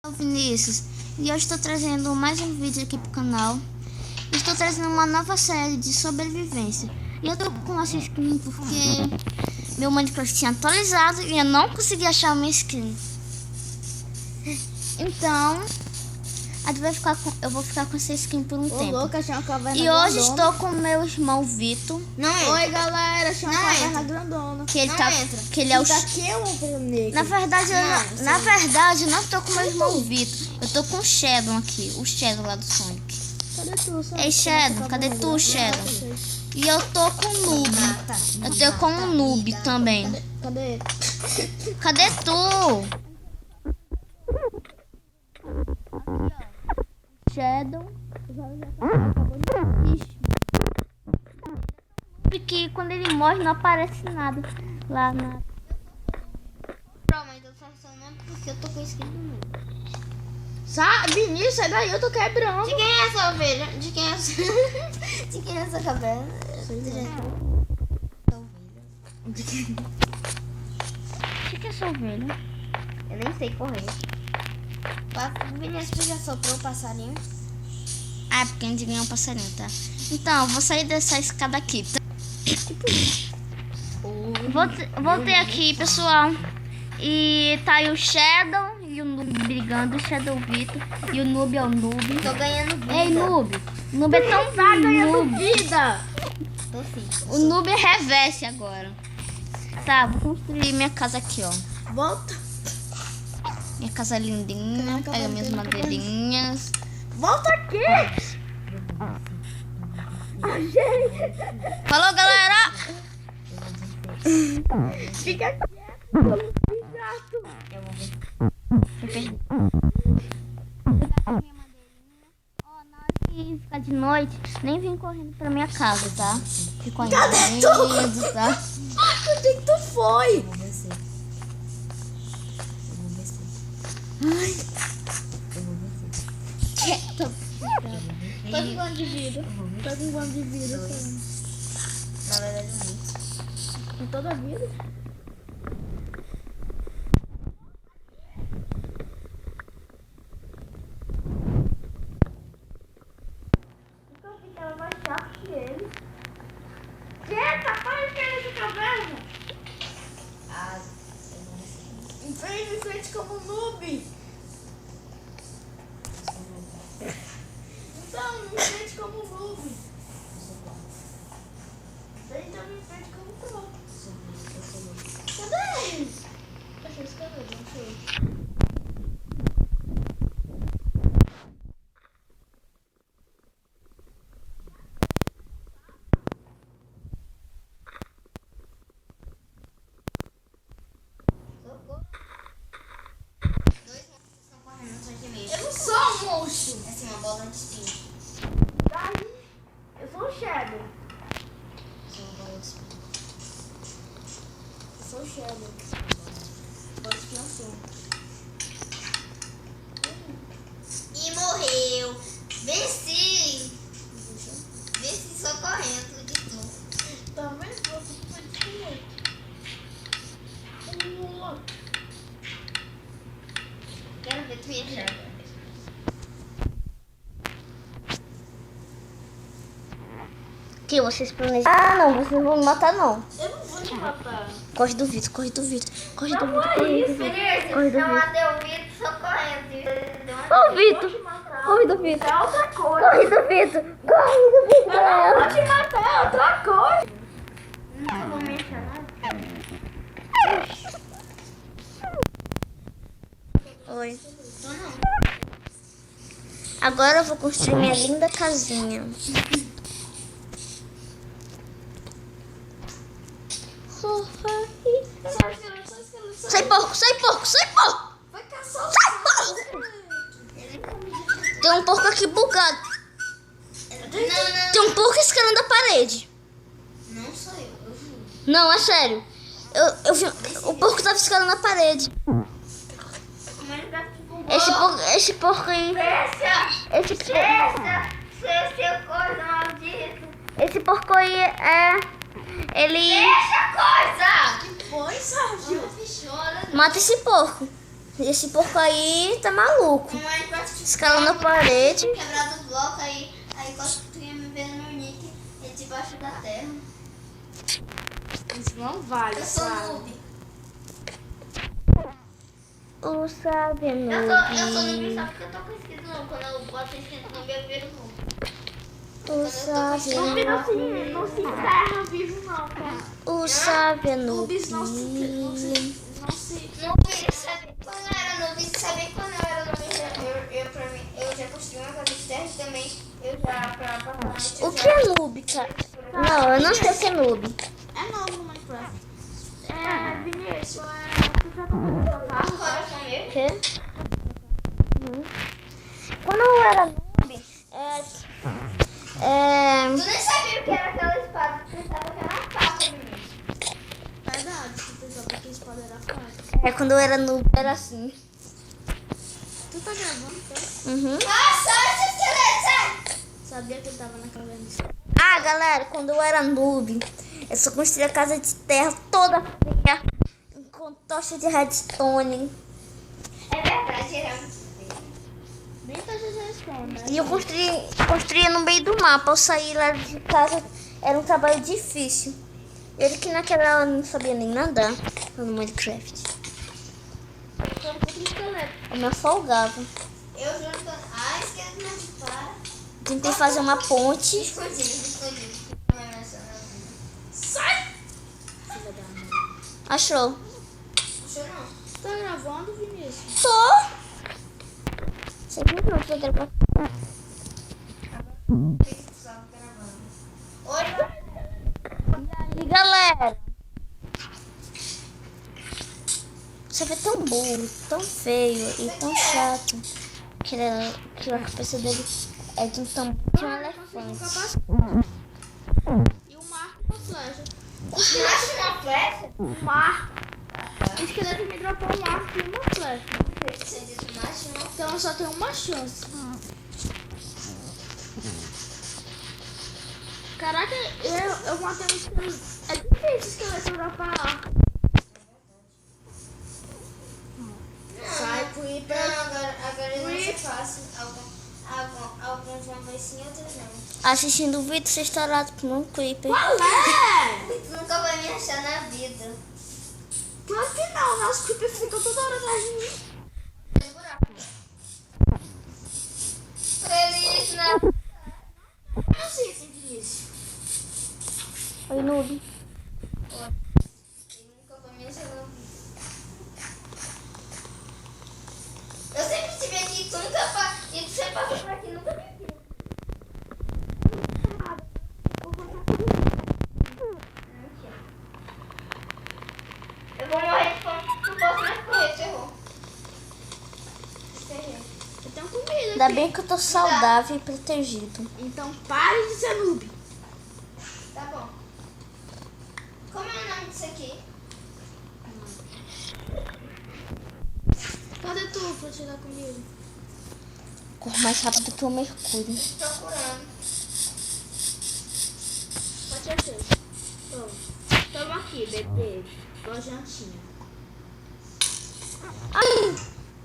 Vinícius, e hoje estou trazendo mais um vídeo aqui pro canal. Estou trazendo uma nova série de sobrevivência. E eu tô com essa skin porque meu Minecraft tinha atualizado e eu não consegui achar uma skin. Então, eu vou ficar com essa skin por um tempo. Louca, achei uma caverna e grandona. hoje estou com meu irmão Vitor. Oi, galera, achei uma caverna grandona. Que ele não tá, entra. que ele é o Daqui eu vou negro. Na verdade, eu não tô com meu irmão Vitor. Eu tô com o Shadow aqui, o Shadow lá do Sonic. Cadê tu? Ei, Shadow, cadê tu, Shadow? E eu tô com o Noob. Eu tô com o Noob também. Cadê? Cadê tu? Shadow. Porque quando ele morre não aparece nada lá na... Mas eu faço mesmo porque eu tô com skin do mundo. Vinícius, sai daí, eu tô quebrando. De quem é essa ovelha? De quem é essa... De quem é essa caverna? De que é essa ovelha? Eu nem sei correr. Vinícius, já soprou o passarinho? Ah, porque a gente ganhou um passarinho, tá? Então, eu vou sair dessa escada aqui. Voltei aqui, pessoal. E tá aí o Shadow e o Noob brigando. O Shadow Vitor. E o Noob é o Noob. Tô ganhando vida. Ei, Noob. O Noob é tão ganhando vida. O Noob é reveste agora. Tá, vou construir minha casa aqui, ó. Volta. Minha casa lindinha. Pega minhas madeirinhas. Volta aqui. Falou, galera. Fica quieto. Na hora que ficar de noite, nem vem correndo pra minha casa, tá? Fico ainda tá? Onde que tu foi? Tô com quanto de vida? Tô com quanto de vida? Na verdade, não. Com toda a vida? Então ficava mais chato que ele. Eita, para de cair de caverna! Em frente como um noob! Então, em frente como um noob! Então, em frente como um pro. Cadê ele? Achei esse cabelo, não sei. Eu não sou um monstro! Essa é uma bola de espinho. Daí, eu sou o Shadow. Essa é uma bola de espinho. Eu sou o Shadow. Bola de espinho assim. E morreu. Venci. Venci só correndo de tu. Tá vendo? Você foi descoberto. Quero ver tu ia achar. Que vocês planejam? Ah, não, vocês não vão me matar, não. Eu não vou te matar. Corre do Vitor, corre do Vitor. Corre do Não Vitor, é corre do isso, Vitor. Vinícius. Corre do Não Vitor. matei o Vitor, só correndo. Ô, Vitor. Corre do Vitor. É outra coisa. Corre do Vitor. Corre do Vitor. Eu não vou te matar, é outra coisa. Não vou me achar nada. Oi. Agora eu vou construir minha linda casinha. Sai porco, sai porco, sai porco! Vai caçar o Sai porco! Tem um porco aqui bugado. Tem um porco escalando a parede. Não sou eu vi. Não, é sério. Eu vi. O porco tava escalando a parede. Esse porco aí. Esse coisa maldita. Esse porco aí é. Ele. Deixa a coisa! Que foi, Sérgio? Mata esse porco. Esse porco aí tá maluco. No Minecraft, Escalando a parede. quebrado o bloco, aí quando tu ia me ver no meu nick, é debaixo da terra. Isso não vale, Eu sou Sara. noob. O sábio é Eu sou noob noob. só porque eu tô com escrito não. Quando eu boto escrito noob, eu viro noob. O sábio é Noob noob. não se enterra vivo, não, tá? O sábio é noob. Noobs não se... Noob, sabe? Quando eu era noob, sabe quando eu era noob, eu já construí uma casa de terra e também eu já, pra passar O que é noob, cara? Não, eu não sei o que é noob. É novo no Minecraft. Vinícius, tu já comprou seu carro? coração meu? O quê? Quando eu era noob, Tu nem sabia o que era aquela espada, tu pensava que era uma faca, menino. Verdade, tu pensava que a espada era fácil. quando eu era noob era assim. Tu tá gravando, tá? Uhum. Ah, sai, seu esqueleto, sai! Sabia que ele tava na caverna. Ah, galera, quando eu era noob, eu só construía a casa de terra toda feia, com tocha de redstone. É verdade, era muito feio. Nem tá já responde. E eu construía no meio do mapa. Eu saí lá de casa, era um trabalho difícil. Ele que naquela hora não sabia nem nadar no Minecraft. Então, puta esqueleto. Eu me afogava. Eu juro que... Ah, esqueleto não dispara. Tentei fazer uma ponte. Escondido. Sai! Filha da mãe. Achou? Puxa não. Tá gravando, Vinícius? Tô! Você viu que eu vou gravar? Oi, E galera, você vê tão burro, tão feio e tão chato que a cabeça dele é de um tamanho de um elefante. E o Marco com a flecha. você acha uma flecha? O Marco. O esqueleto me dropou um arco e uma flecha. Você disse mais uma. Então eu só tenho uma chance. Caraca, eu matei um esqueleto. É difícil esqueleto dropar arco. Sai, Creeper. Não, agora não é fácil. Alguns vão ver sim, outros não. Assistindo o vídeo, você estará com um creeper. Qual é? Tu nunca vai me achar na vida. Claro que não, nosso Creeper fica toda hora atrás de mim. Feliz na... Como assim, Vinícius? Oi, noob. Ele nunca vai me achar na vida. Eu sempre estive aqui, tu nunca e tu sempre passou por aqui, nunca me viu. Eu vou morrer de fome, não posso mais correr, ferrou. Ferrei. Eu tenho comida Ainda aqui. bem que eu tô saudável e protegido. Então pare de ser noob. Tá bom. Como é o nome disso aqui? Cadê tu pra tirar comigo? Corro mais rápido que o mercúrio. Procurando. Pode achar. Toma aqui, bebê. Nojentinha. Ai!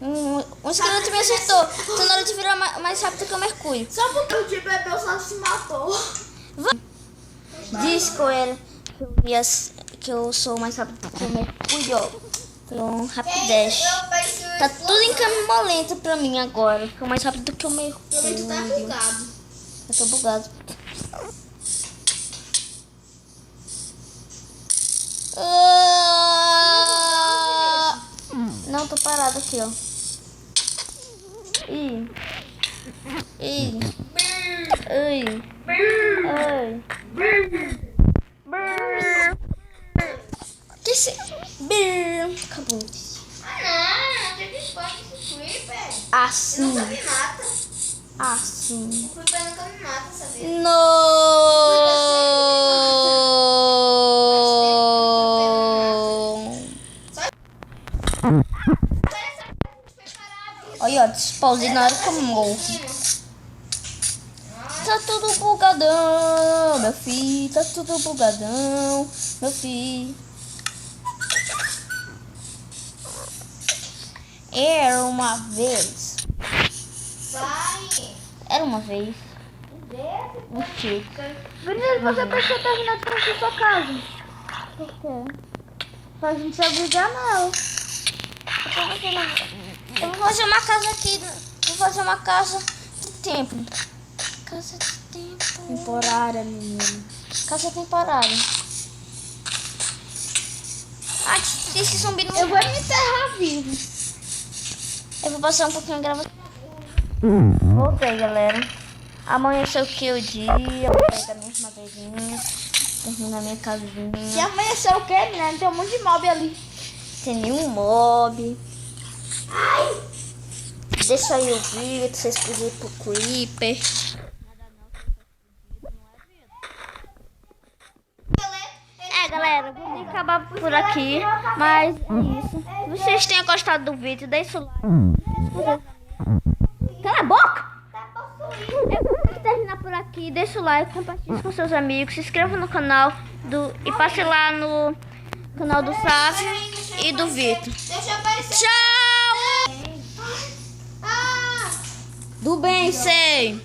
Um esqueleto me acertou. Tô na hora de virar mais rápido que o mercúrio. Só porque o de bebê só se matou. Diz que eu sou mais rápido que o mercúrio. Com rapidez. Eu pareço... Tá tudo em câmera lenta pra mim agora. Ficou mais rápido que o mercúrio. Também tu tá bugado. Eu tô bugado. Não, tô parado aqui, ó. Ih. Ih. Ui. Ui. Que se... Acabou. Ah, não, tem que spawnar esse creeper. Assim. Nunca me mata. Assim. O creeper nunca me mata, sabia? Não. Olha, ó, despausei na hora que eu morro. Tá tudo bugadão, meu filho. Tá tudo bugadão, meu filho. Era uma vez. Vai. Era uma vez. Um chico. Vinícius, você precisa terminar de construir sua casa. Por quê? Pra gente se obrigar nela. Eu vou fazer uma casa aqui. Vou fazer uma casa de tempo. Casa de tempo. Temporária, menino. Casa temporária. Ah, se esse zumbi não... Eu vou me enterrar vivo. Eu vou passar um pouquinho a gravação. Voltei, galera. Amanheceu que o dia. Eu vou pegar minhas madeirinhas. Terminar minha Se casinha. amanhecer o quê, menina? Tem um monte de mob ali. Tem nenhum mob. Deixa aí o vídeo, se vocês quiserem pro Creeper. É, galera, vou acabar por aqui. Mas é isso. Se vocês tenham gostado do vídeo, deixa o like. Cala a boca! Eu vou terminar por aqui. Deixa o like, compartilhe com seus amigos. Se inscreva no canal e passe lá no canal do Sávio e do Vitor. Deixa eu aparecer. Tchau! Ah! Do bem, sei.